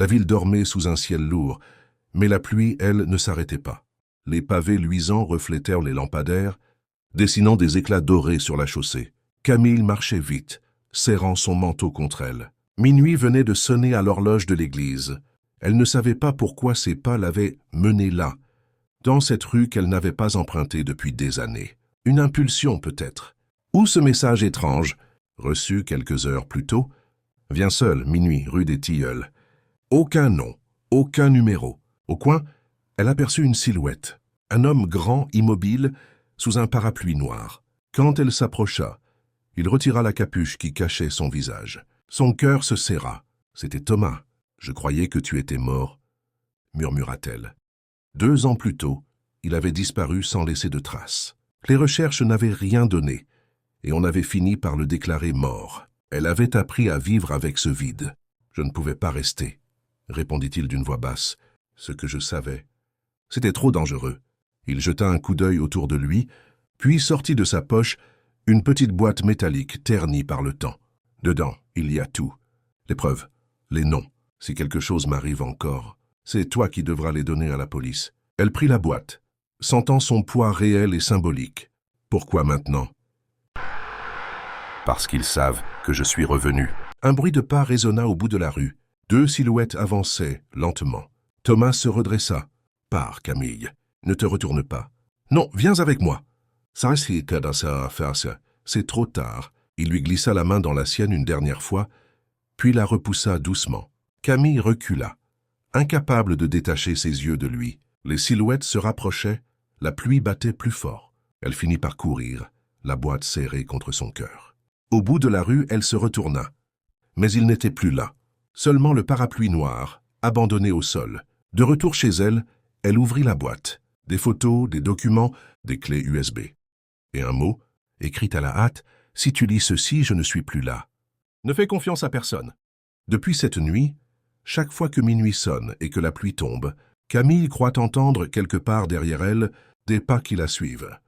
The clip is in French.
La ville dormait sous un ciel lourd, mais la pluie, elle, ne s'arrêtait pas. Les pavés luisants reflétèrent les lampadaires, dessinant des éclats dorés sur la chaussée. Camille marchait vite, serrant son manteau contre elle. Minuit venait de sonner à l'horloge de l'église. Elle ne savait pas pourquoi ses pas l'avaient menée là, dans cette rue qu'elle n'avait pas empruntée depuis des années. Une impulsion peut-être. Ou ce message étrange, reçu quelques heures plus tôt, vient seul, minuit, rue des Tilleuls. Aucun nom, aucun numéro. Au coin, elle aperçut une silhouette, un homme grand, immobile, sous un parapluie noir. Quand elle s'approcha, il retira la capuche qui cachait son visage. Son cœur se serra. C'était Thomas. « Je croyais que tu étais mort, » murmura-t-elle. 2 ans plus tôt, il avait disparu sans laisser de traces. Les recherches n'avaient rien donné, et on avait fini par le déclarer mort. Elle avait appris à vivre avec ce vide. « Je ne pouvais pas rester, » répondit-il d'une voix basse. « Ce que je savais. C'était trop dangereux. » Il jeta un coup d'œil autour de lui, puis sortit de sa poche une petite boîte métallique ternie par le temps. Dedans, il y a tout. Les preuves, les noms. Si quelque chose m'arrive encore, c'est toi qui devras les donner à la police. Elle prit la boîte, sentant son poids réel et symbolique. Pourquoi maintenant? Parce qu'ils savent que je suis revenu. Un bruit de pas résonna au bout de la rue. 2 silhouettes avançaient, lentement. Thomas se redressa. Pars, Camille. Ne te retourne pas. Non, viens avec moi. Ça c'est dans sa face. C'est trop tard. Il lui glissa la main dans la sienne une dernière fois, puis la repoussa doucement. Camille recula, incapable de détacher ses yeux de lui. Les silhouettes se rapprochaient, la pluie battait plus fort. Elle finit par courir, la boîte serrée contre son cœur. Au bout de la rue, elle se retourna. Mais il n'était plus là. Seulement le parapluie noir, abandonné au sol. De retour chez elle, elle ouvrit la boîte. Des photos, des documents, des clés USB. Et un mot, écrit à la hâte, « Si tu lis ceci, je ne suis plus là. » Ne fais confiance à personne. Depuis cette nuit, chaque fois que minuit sonne et que la pluie tombe, Camille croit entendre quelque part derrière elle des pas qui la suivent.